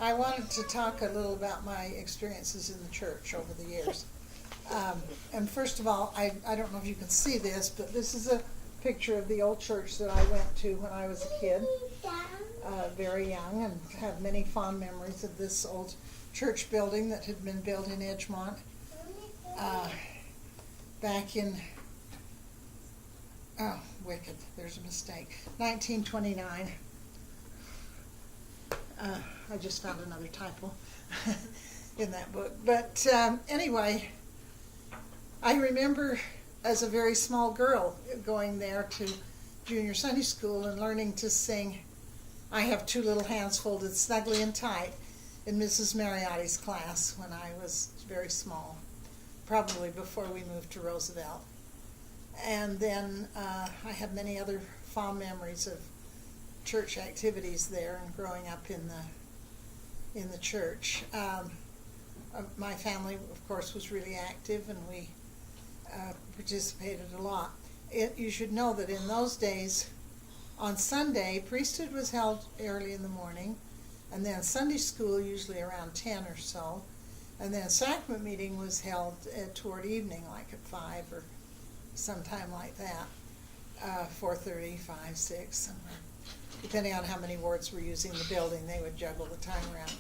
I wanted to talk a little about my experiences in the church over the years. And first of all, I don't know if you can see this, but this is a picture of the old church that I went to when I was a kid, very young, and have many fond memories of this old church building that had been built in Edgemont back in, oh, wicked, there's a mistake, 1929. I just found another typo in that book. But anyway, I remember as a very small girl going there to junior Sunday school and learning to sing "I Have Two Little Hands Folded Snugly and Tight" in Mrs. Mariotti's class when I was very small, probably before we moved to Roosevelt. And then I have many other fond memories of church activities there and growing up in the church. My family, of course, was really active, and we participated a lot. You should know that in those days, on Sunday, priesthood was held early in the morning, and then Sunday school usually around 10 or so, and then sacrament meeting was held toward evening, like at 5 or sometime like that, 4:30, 5, 6, somewhere. Depending on how many wards were using the building, they would juggle the time around.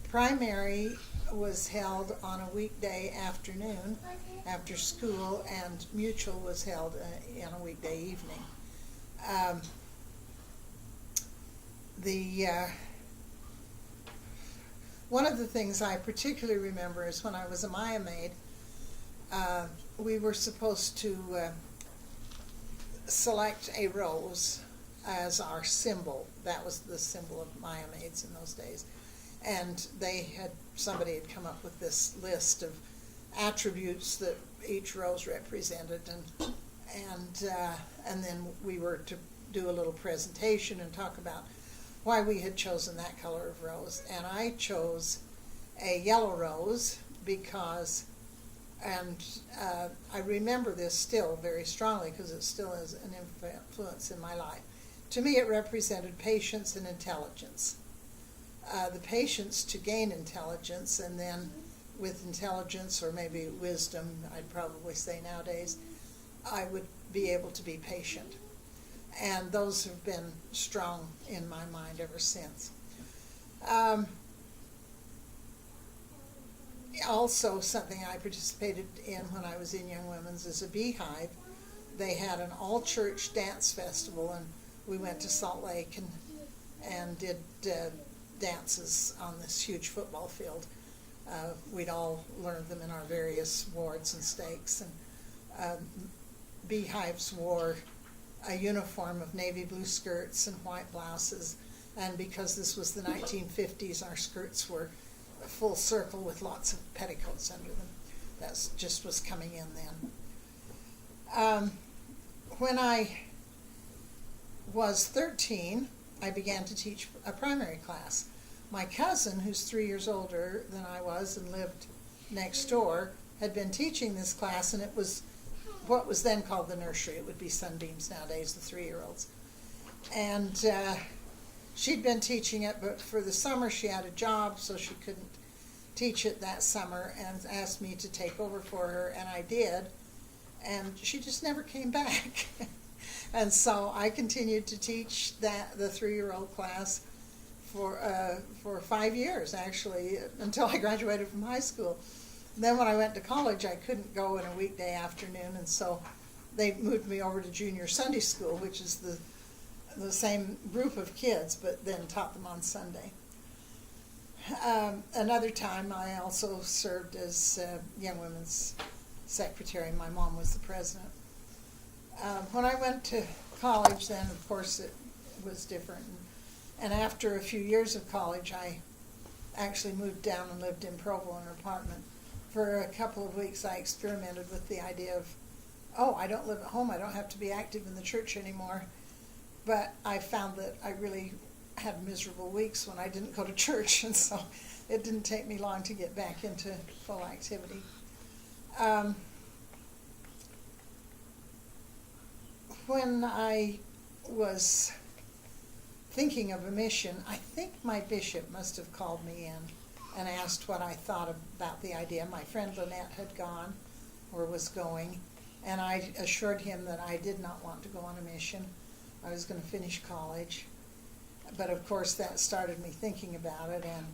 Primary was held on a weekday afternoon after school, and mutual was held on a weekday evening. One of the things I particularly remember is when I was a Maya maid, we were supposed to select a rose as our symbol. That was the symbol of Maya maids in those days. And somebody had come up with this list of attributes that each rose represented, and then we were to do a little presentation and talk about why we had chosen that color of rose. And I chose a yellow rose because, and I remember this still very strongly because it still is an influence in my life. To me, it represented patience and intelligence. The patience to gain intelligence, and then with intelligence, or maybe wisdom, I'd probably say nowadays, I would be able to be patient. And those have been strong in my mind ever since. Also, something I participated in when I was in Young Women's is a beehive. They had an all-church dance festival, and we went to Salt Lake and did dances on this huge football field. We'd all learned them in our various wards and stakes. And beehives wore a uniform of navy blue skirts and white blouses. And because this was the 1950s, our skirts were a full circle with lots of petticoats under them. That just was coming in then. When I was 13, I began to teach a primary class. My cousin, who's 3 years older than I was and lived next door, had been teaching this class, and it was what was then called the nursery. It would be Sunbeams nowadays, the 3-year-olds. And she'd been teaching it, but for the summer she had a job, so she couldn't teach it that summer, and asked me to take over for her, and I did. And she just never came back. And so I continued to teach the 3-year-old class for 5 years, actually, until I graduated from high school. Then when I went to college, I couldn't go in a weekday afternoon, and so they moved me over to junior Sunday school, which is the same group of kids, but then taught them on Sunday. Another time, I also served as Young Women's secretary. My mom was the president. When I went to college, then, of course, it was different. And after a few years of college, I actually moved down and lived in Provo in an apartment. For a couple of weeks, I experimented with the idea of, I don't live at home, I don't have to be active in the church anymore. But I found that I really had miserable weeks when I didn't go to church, and so it didn't take me long to get back into full activity. When I was thinking of a mission, I think my bishop must have called me in and asked what I thought about the idea. My friend Lynette had gone or was going, and I assured him that I did not want to go on a mission. I was going to finish college. But of course that started me thinking about it, and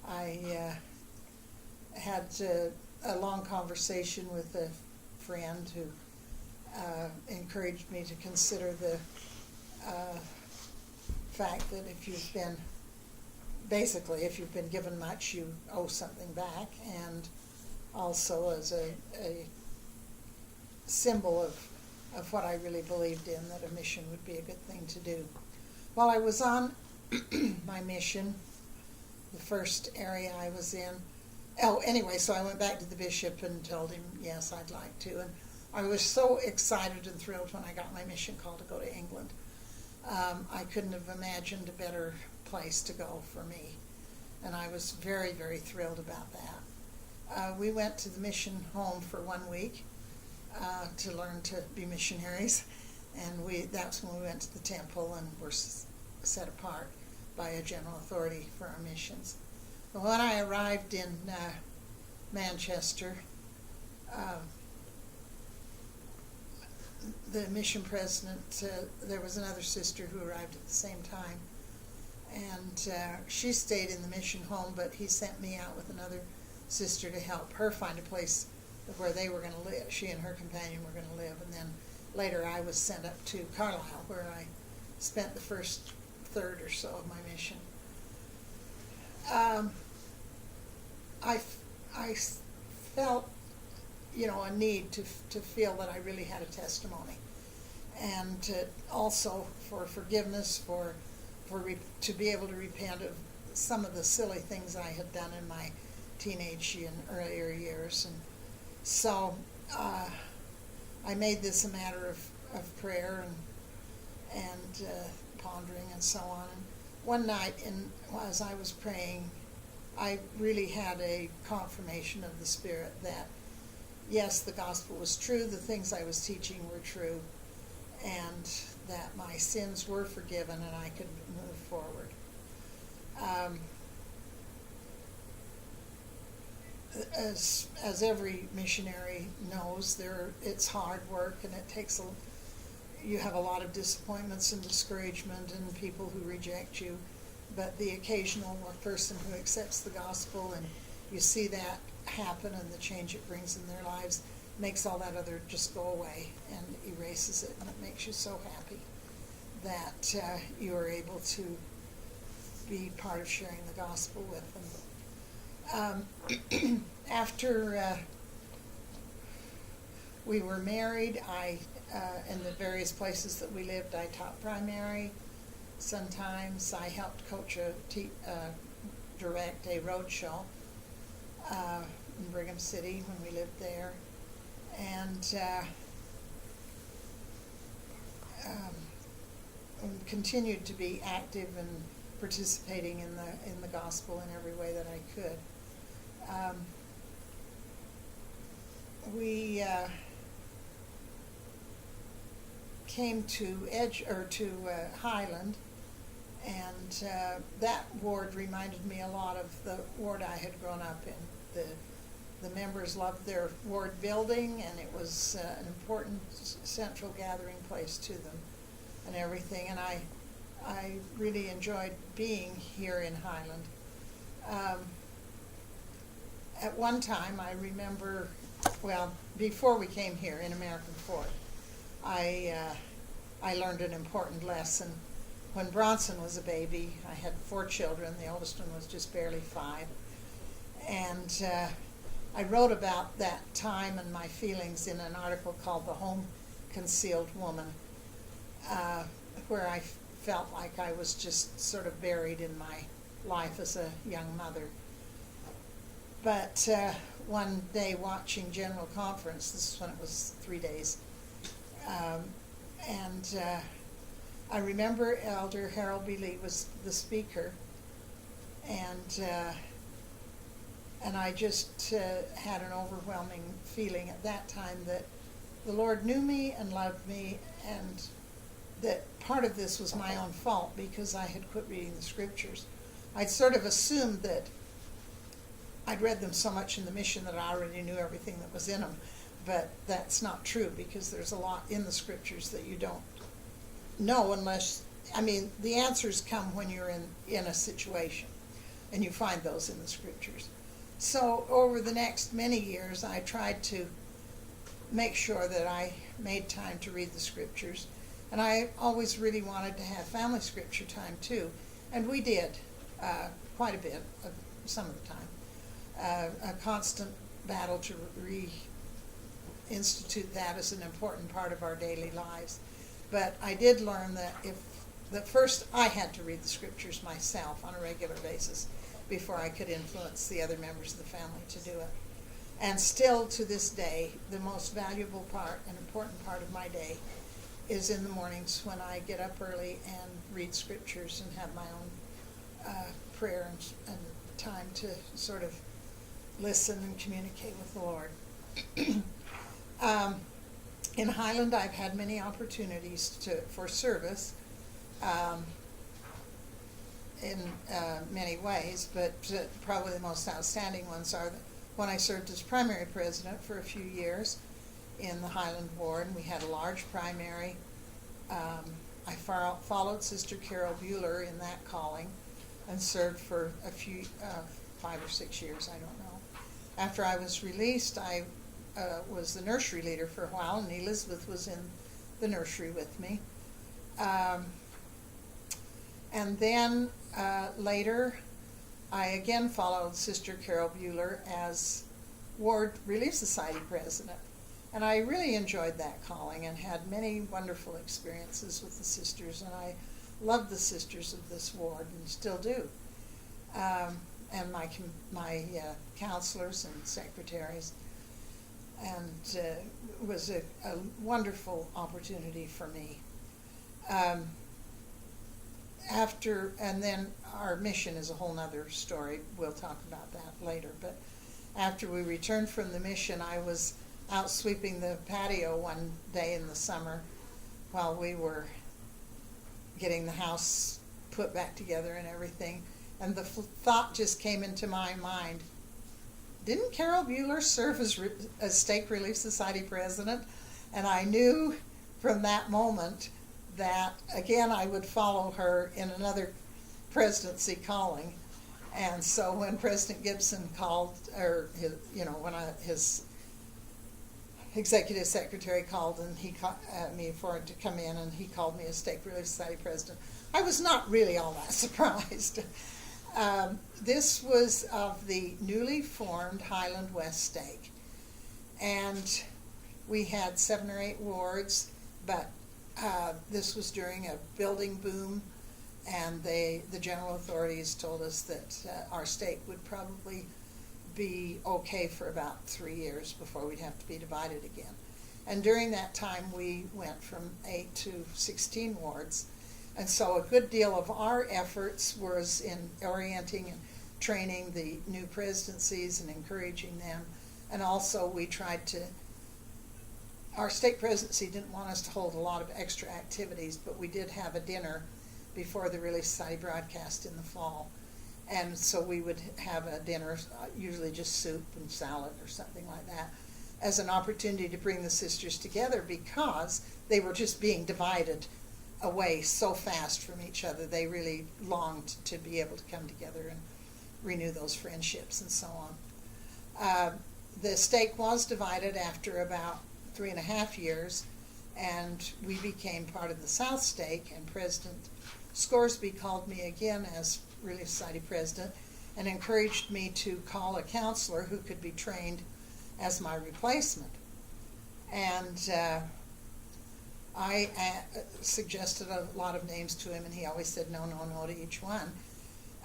I had a long conversation with a friend who encouraged me to consider the fact that if you've been given much, you owe something back, and also as a symbol of what I really believed in, that a mission would be a good thing to do. While I was on my mission, the first area I was in, so I went back to the bishop and told him, yes, I'd like to. And I was so excited and thrilled when I got my mission call to go to England. I couldn't have imagined a better place to go for me. And I was very, very thrilled about that. We went to the mission home for 1 week to learn to be missionaries. And that's when we went to the temple and were set apart by a general authority for our missions. But when I arrived in Manchester, the mission president, there was another sister who arrived at the same time, and she stayed in the mission home, but he sent me out with another sister to help her find a place where they were going to live. She and her companion were going to live, and then later I was sent up to Carlisle, where I spent the first third or so of my mission. I felt, a need to feel that I really had a testimony, and also for forgiveness, to be able to repent of some of the silly things I had done in my teenage and earlier years. And so I made this a matter of prayer and pondering and so on. And one night, as I was praying, I really had a confirmation of the Spirit that, yes, the gospel was true, the things I was teaching were true, and that my sins were forgiven and I could move forward. As every missionary knows, it's hard work, and it takes you have a lot of disappointments and discouragement and people who reject you, but the occasional person who accepts the gospel, and you see that happen and the change it brings in their lives, makes all that other just go away and erases it, and it makes you so happy that you are able to be part of sharing the gospel with them. After we were married, in the various places that we lived, I taught primary. Sometimes I helped coach direct a road show in Brigham City when we lived there, and continued to be active and participating in the gospel in every way that I could. We came to Highland, and that ward reminded me a lot of the ward I had grown up in. The members loved their ward building, and it was an important central gathering place to them and everything, and I really enjoyed being here in Highland. At one time, I remember, before we came here in American Fort, I learned an important lesson. When Bronson was a baby, I had 4 children. The oldest one was just barely 5. And I wrote about that time and my feelings in an article called The Home Concealed Woman, where I felt like I was just sort of buried in my life as a young mother. But one day watching General Conference, this is when it was 3 days, and I remember Elder Harold B. Lee was the speaker, and I just had an overwhelming feeling at that time that the Lord knew me and loved me, and that part of this was my own fault because I had quit reading the scriptures. I'd sort of assumed that I'd read them so much in the mission that I already knew everything that was in them. But that's not true, because there's a lot in the scriptures that you don't know unless, I mean, the answers come when you're in a situation, and you find those in the scriptures. So over the next many years, I tried to make sure that I made time to read the scriptures. And I always really wanted to have family scripture time too. And we did quite a bit of some of the time. A constant battle to reinstitute that as an important part of our daily lives. But I did learn that first I had to read the scriptures myself on a regular basis before I could influence the other members of the family to do it. And still to this day, the most valuable part and important part of my day is in the mornings when I get up early and read scriptures and have my own prayer and time to sort of listen and communicate with the Lord. In Highland, I've had many opportunities for service in many ways, but probably the most outstanding ones are when I served as primary president for a few years in the Highland Ward, and we had a large primary. I followed Sister Carol Bueller in that calling and served for a few, 5 or 6 years, I don't know. After I was released, I was the nursery leader for a while, and Elizabeth was in the nursery with me. And then later, I again followed Sister Carol Bueller as Ward Relief Society president. And I really enjoyed that calling and had many wonderful experiences with the sisters, and I loved the sisters of this ward and still do. And my counselors and secretaries. And it was a wonderful opportunity for me. And then our mission is a whole nother story. We'll talk about that later. But after we returned from the mission, I was out sweeping the patio one day in the summer while we were getting the house put back together and everything. And the thought just came into my mind, didn't Carol Bueller serve as Stake Relief Society president? And I knew from that moment that, again, I would follow her in another presidency calling. And so when President Gibson called, or his executive secretary called, and he called me for it to come in, and he called me as Stake Relief Society president, I was not really all that surprised. This was of the newly formed Highland West Stake, and we had 7 or 8 wards, but this was during a building boom, and the general authorities told us that our stake would probably be okay for about 3 years before we'd have to be divided again. And during that time, we went from 8 to 16 wards. And so a good deal of our efforts was in orienting and training the new presidencies and encouraging them. And also we tried to, our stake presidency didn't want us to hold a lot of extra activities, but we did have a dinner before the Relief Society broadcast in the fall. And so we would have a dinner, usually just soup and salad or something like that, as an opportunity to bring the sisters together, because they were just being divided away so fast from each other. They really longed to be able to come together and renew those friendships and so on. The stake was divided after about 3.5 years, and we became part of the South Stake, and President Scoresby called me again as Relief Society president and encouraged me to call a counselor who could be trained as my replacement. And I suggested a lot of names to him, and he always said no, no, no to each one.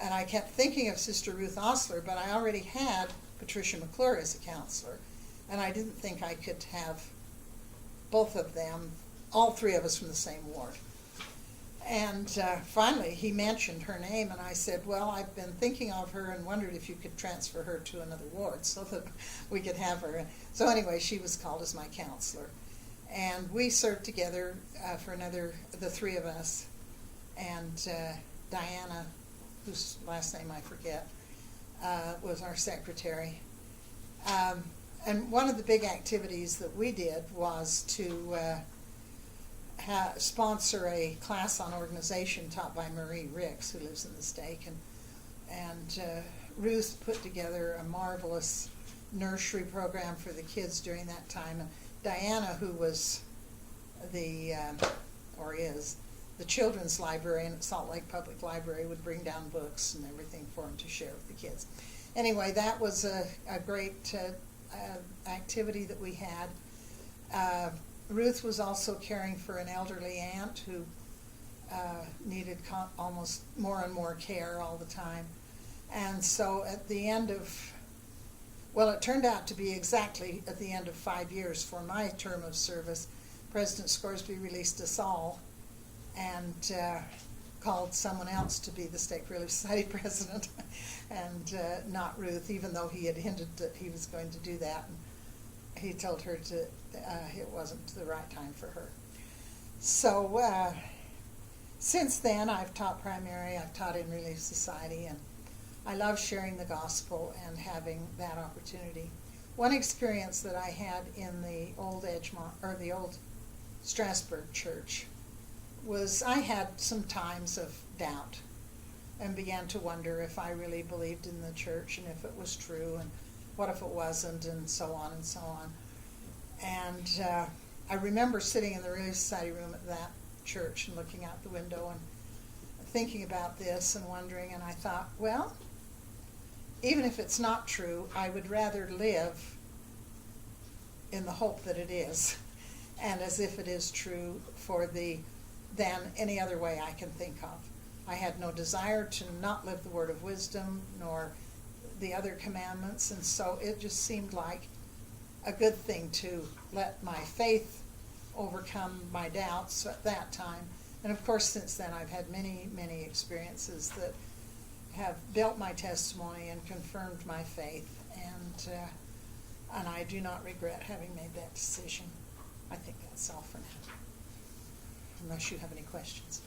And I kept thinking of Sister Ruth Osler, but I already had Patricia McClure as a counselor, and I didn't think I could have both of them, all 3 of us from the same ward. And finally, he mentioned her name, and I said, well, I've been thinking of her and wondered if you could transfer her to another ward so that we could have her. So anyway, she was called as my counselor. And we served together for the 3 of us. And Diana whose last name I forget, was our secretary. And one of the big activities that we did was to sponsor a class on organization taught by Marie Ricks, who lives in the Stake, and Ruth put together a marvelous nursery program for the kids during that time. And Diana, who was is the children's librarian at Salt Lake Public Library, would bring down books and everything for them to share with the kids. Anyway, that was a great activity that we had. Ruth was also caring for an elderly aunt who needed almost more and more care all the time. And so at the end of, well, it turned out to be exactly at the end of 5 years for my term of service, President Scoresby released us all and called someone else to be the Stake Relief Society president, and not Ruth, even though he had hinted that he was going to do that. And he told her it wasn't the right time for her. So since then, I've taught primary, I've taught in Relief Society, and I love sharing the gospel and having that opportunity. One experience that I had in the old the old Strasburg church was I had some times of doubt and began to wonder if I really believed in the church and if it was true and what if it wasn't, and so on and so on. And I remember sitting in the Relief Society room at that church and looking out the window and thinking about this and wondering, and I thought, well, even if it's not true, I would rather live in the hope that it is and as if it is true than any other way I can think of. I had no desire to not live the word of wisdom nor the other commandments, and so it just seemed like a good thing to let my faith overcome my doubts at that time. And of course, since then, I've had many, many experiences that have built my testimony and confirmed my faith, and I do not regret having made that decision. I think that's all for now, unless you have any questions.